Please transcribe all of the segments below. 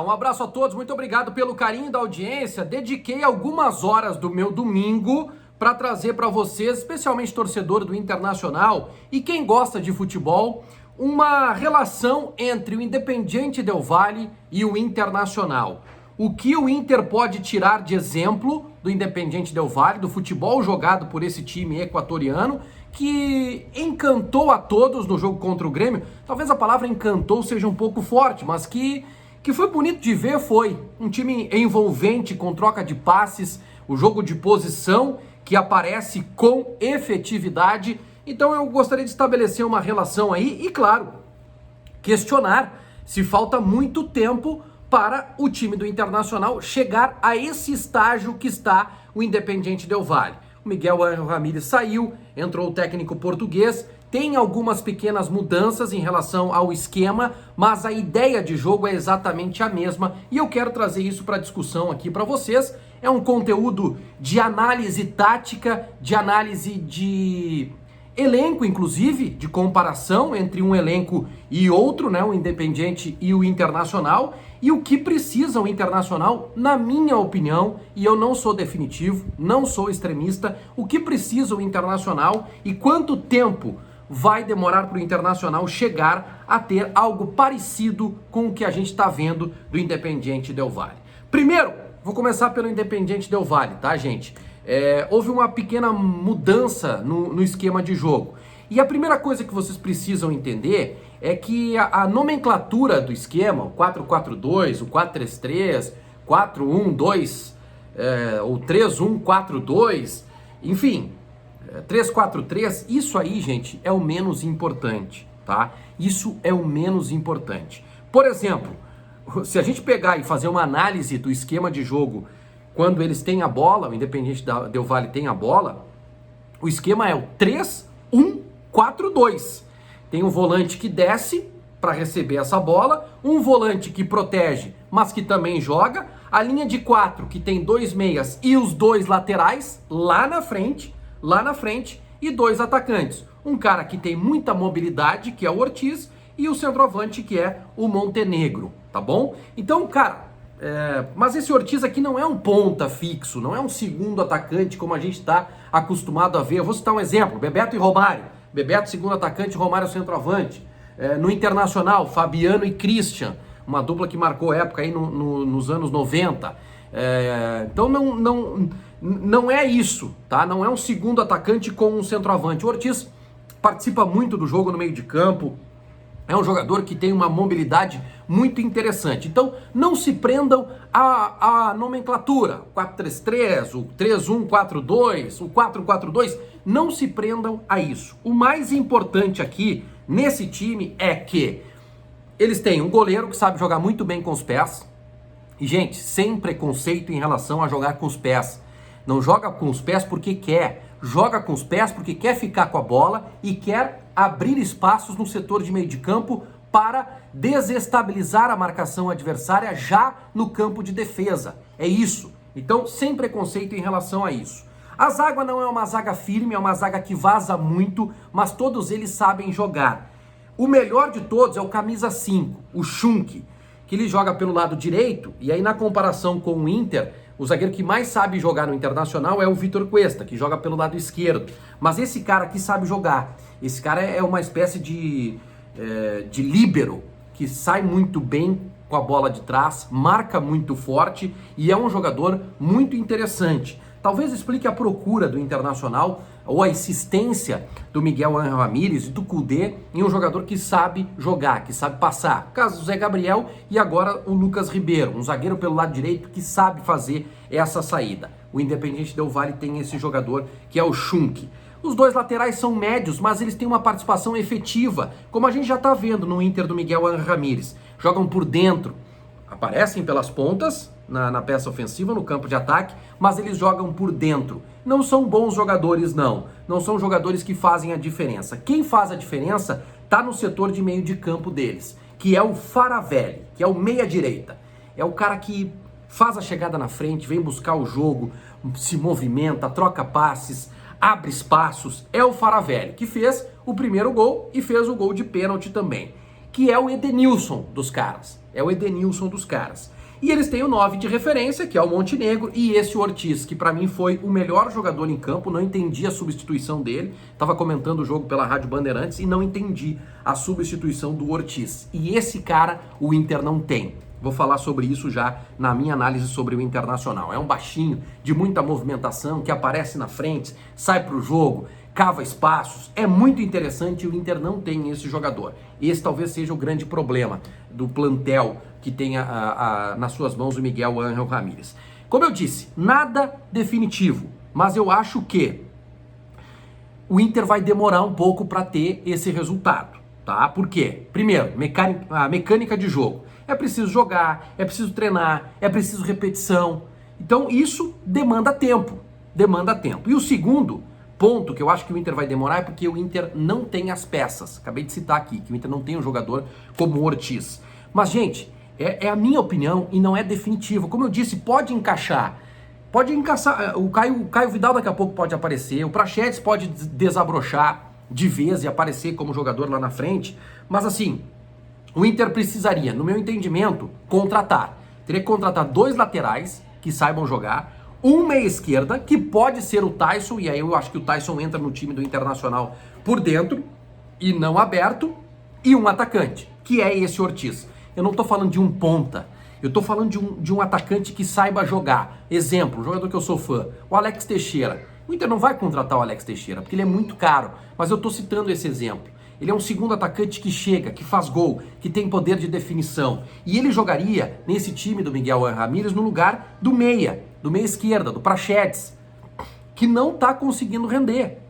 Um abraço a todos, muito obrigado pelo carinho da audiência. Dediquei algumas horas do meu domingo para trazer para vocês, especialmente torcedor do Internacional e quem gosta de futebol, uma relação entre o Independiente Del Valle e o Internacional. O que o Inter pode tirar de exemplo do Independiente Del Valle, do futebol jogado por esse time equatoriano, que encantou a todos no jogo contra o Grêmio. Talvez a palavra encantou seja um pouco forte, mas que foi bonito de ver. Foi um time envolvente, com troca de passes, o jogo de posição que aparece com efetividade. Então eu gostaria de estabelecer uma relação aí e, claro, questionar se falta muito tempo para o time do Internacional chegar a esse estágio que está o Independiente Del Valle. O Miguel Ángel Ramírez saiu, entrou o técnico português, tem algumas pequenas mudanças em relação ao esquema, mas a ideia de jogo é exatamente a mesma e eu quero trazer isso para discussão aqui para vocês. É um conteúdo de análise tática, de análise de elenco, inclusive, de comparação entre um elenco e outro, né, o Independiente e o Internacional, e o que precisa o Internacional, na minha opinião, e eu não sou definitivo, não sou extremista, o que precisa o Internacional e quanto tempo vai demorar para o Internacional chegar a ter algo parecido com o que a gente está vendo do Independiente Del Valle. Primeiro, vou começar pelo Independiente Del Valle, tá, gente? Houve uma pequena mudança no esquema de jogo. E a primeira coisa que vocês precisam entender é que a nomenclatura do esquema, o 4-4-2, o 4-3-3, 4-1-2, o 3-1-4-2, enfim, 3-4-3, isso aí, gente, é o menos importante, tá? Isso é o menos importante. Por exemplo, se a gente pegar e fazer uma análise do esquema de jogo quando eles têm a bola, o Independiente Del Valle tem a bola, o esquema é o 3-1-4-2. Tem um volante que desce para receber essa bola, um volante que protege, mas que também joga, a linha de 4 que tem 2 meias e os 2 laterais lá na frente, e 2 atacantes. Um cara que tem muita mobilidade, que é o Ortiz, e o centroavante, que é o Montenegro, tá bom? Então, cara, mas esse Ortiz aqui não é um ponta fixo, não é um segundo atacante como a gente está acostumado a ver. Eu vou citar um exemplo, Bebeto e Romário. Bebeto, segundo atacante, Romário, centroavante. No Internacional, Fabiano e Christian, uma dupla que marcou época aí nos anos 90. Então não é isso, tá? Não é um segundo atacante com um centroavante. O Ortiz participa muito do jogo no meio de campo, é um jogador que tem uma mobilidade muito interessante. Então, não se prendam à nomenclatura. 4-3-3, o 3-1-4-2, o 4-4-2. Não se prendam a isso. O mais importante aqui, nesse time, é que eles têm um goleiro que sabe jogar muito bem com os pés. E, gente, sem preconceito em relação a jogar com os pés. Não joga com os pés porque quer. Joga com os pés porque quer ficar com a bola e quer abrir espaços no setor de meio de campo para desestabilizar a marcação adversária já no campo de defesa. É isso. Então, sem preconceito em relação a isso. A zaga não é uma zaga firme, é uma zaga que vaza muito, mas todos eles sabem jogar. O melhor de todos é o camisa 5, o Schunk, que ele joga pelo lado direito, e aí na comparação com o Inter, o zagueiro que mais sabe jogar no Internacional é o Vitor Cuesta, que joga pelo lado esquerdo. Mas esse cara aqui sabe jogar. Esse cara é uma espécie de líbero, que sai muito bem com a bola de trás, marca muito forte e é um jogador muito interessante. Talvez explique a procura do Internacional ou a insistência do Miguel Ángel Ramírez e do Kudê em um jogador que sabe jogar, que sabe passar. O caso do Zé Gabriel e agora o Lucas Ribeiro, um zagueiro pelo lado direito que sabe fazer essa saída. O Independiente Del Valle tem esse jogador que é o Schunk. Os 2 laterais são médios, mas eles têm uma participação efetiva, como a gente já está vendo no Inter do Miguel Ángel Ramírez. Jogam por dentro, aparecem pelas pontas, na peça ofensiva, no campo de ataque, mas eles jogam por dentro. Não são bons jogadores, não. Não são jogadores que fazem a diferença. Quem faz a diferença está no setor de meio de campo deles, que é o Faravelli, que é o meia-direita. É o cara que faz a chegada na frente, vem buscar o jogo, se movimenta, troca passes, abre espaços. É o Faravelli, que fez o primeiro gol e fez o gol de pênalti também. que é o Edenilson dos caras. É o Edenilson dos caras. E eles têm o 9 de referência, que é o Montenegro, e esse Ortiz, que para mim foi o melhor jogador em campo, não entendi a substituição dele. Tava comentando o jogo pela Rádio Bandeirantes e não entendi a substituição do Ortiz. E esse cara o Inter não tem. Vou falar sobre isso já na minha análise sobre o Internacional. É um baixinho, de muita movimentação, que aparece na frente, sai pro jogo, cava espaços. É muito interessante e o Inter não tem esse jogador. Esse talvez seja o grande problema do plantel que tem nas suas mãos o Miguel Ángel Ramírez. Como eu disse, nada definitivo, mas eu acho que o Inter vai demorar um pouco para ter esse resultado, tá? Por quê? Primeiro, a mecânica de jogo. É preciso jogar, é preciso treinar, é preciso repetição. Então isso demanda tempo, E o segundo ponto que eu acho que o Inter vai demorar é porque o Inter não tem as peças. Acabei de citar aqui que o Inter não tem um jogador como o Ortiz. Mas, gente, é a minha opinião e não é definitivo. Como eu disse, pode encaixar. O Caio Vidal daqui a pouco pode aparecer, o Praxedes pode desabrochar de vez e aparecer como jogador lá na frente. Mas assim, o Inter precisaria, no meu entendimento, contratar. Teria que contratar 2 laterais que saibam jogar, um meia esquerda, que pode ser o Tyson, e aí eu acho que o Tyson entra no time do Internacional por dentro e não aberto, e um atacante, que é esse Ortiz. Eu não tô falando de um ponta, eu tô falando de um atacante que saiba jogar. Exemplo, um jogador que eu sou fã, o Alex Teixeira. O Inter não vai contratar o Alex Teixeira, porque ele é muito caro, mas eu tô citando esse exemplo. Ele é um segundo atacante que chega, que faz gol, que tem poder de definição. E ele jogaria nesse time do Miguel Ángel Ramírez no lugar do meia esquerda, do Praxedes, que não está conseguindo render.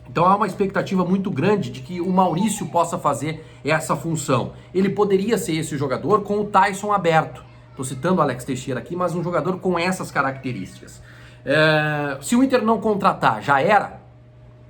Então há uma expectativa muito grande de que o Maurício possa fazer essa função. Ele poderia ser esse jogador com o Tyson aberto. Estou citando o Alex Teixeira aqui, mas um jogador com essas características. Se o Inter não contratar, já era?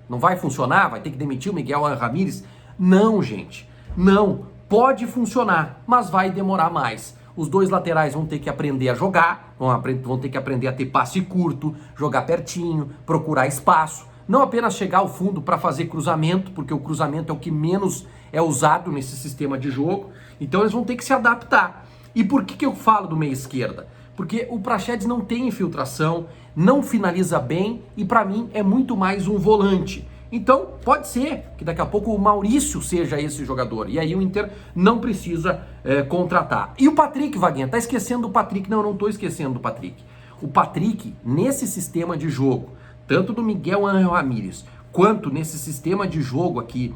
Não vai funcionar? Vai ter que demitir o Miguel Ángel Ramírez? Não, gente. Não. Pode funcionar, mas vai demorar mais. Os 2 laterais vão ter que aprender a jogar, vão ter que aprender a ter passe curto, jogar pertinho, procurar espaço. Não apenas chegar ao fundo para fazer cruzamento, porque o cruzamento é o que menos é usado nesse sistema de jogo. Então eles vão ter que se adaptar. E por que eu falo do meia esquerda? Porque o Praxedes não tem infiltração, não finaliza bem e para mim é muito mais um volante. Então pode ser que daqui a pouco o Maurício seja esse jogador e aí o Inter não precisa contratar. E o Patrick, Vaguinha, tá esquecendo do Patrick? Não, eu não tô esquecendo do Patrick. O Patrick, nesse sistema de jogo, tanto do Miguel Ángel Ramírez, quanto nesse sistema de jogo aqui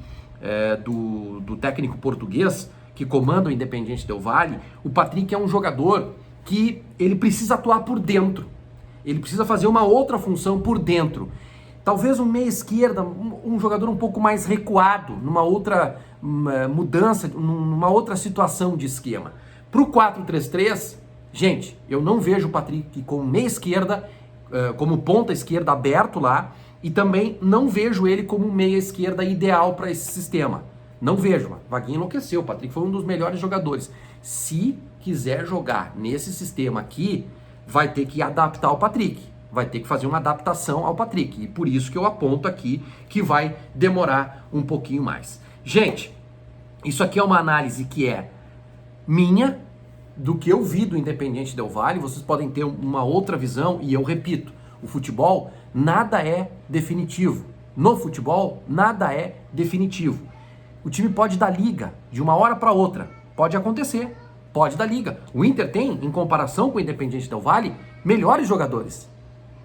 do técnico português, que comanda o Independiente Del Valle, o Patrick é um jogador que ele precisa atuar por dentro. Ele precisa fazer uma outra função por dentro. Talvez um meia esquerda, um jogador um pouco mais recuado, numa outra mudança, numa outra situação de esquema. Para o 4-3-3, gente, eu não vejo o Patrick como meia esquerda, como ponta esquerda aberto lá, e também não vejo ele como meia esquerda ideal para esse sistema. Não vejo. Vaguinho enlouqueceu. O Patrick foi um dos melhores jogadores. Se quiser jogar nesse sistema aqui, vai ter que adaptar o Patrick. Vai ter que fazer uma adaptação ao Patrick. E por isso que eu aponto aqui que vai demorar um pouquinho mais. Gente, isso aqui é uma análise que é minha, do que eu vi do Independiente Del Valle. Vocês podem ter uma outra visão e eu repito, o futebol nada é definitivo. No futebol, nada é definitivo. O time pode dar liga de uma hora para outra. Pode acontecer. Pode dar liga. O Inter tem, em comparação com o Independiente Del Valle, melhores jogadores.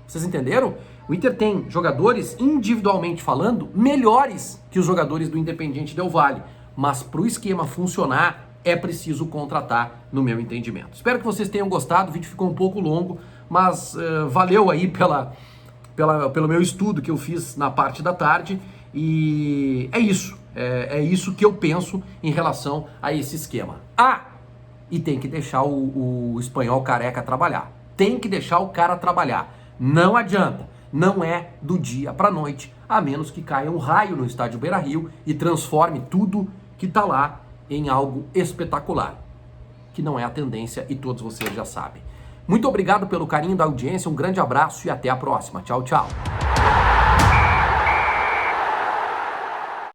Vocês entenderam? O Inter tem jogadores, individualmente falando, melhores que os jogadores do Independiente Del Valle. Mas para o esquema funcionar, é preciso contratar, no meu entendimento. Espero que vocês tenham gostado. O vídeo ficou um pouco longo, mas valeu aí pelo meu estudo que eu fiz na parte da tarde. E é isso. É isso que eu penso em relação a esse esquema. E tem que deixar o espanhol careca trabalhar. Tem que deixar o cara trabalhar. Não adianta. Não é do dia para noite, a menos que caia um raio no estádio Beira-Rio e transforme tudo que tá lá em algo espetacular. Que não é a tendência e todos vocês já sabem. Muito obrigado pelo carinho da audiência, um grande abraço e até a próxima. Tchau, tchau.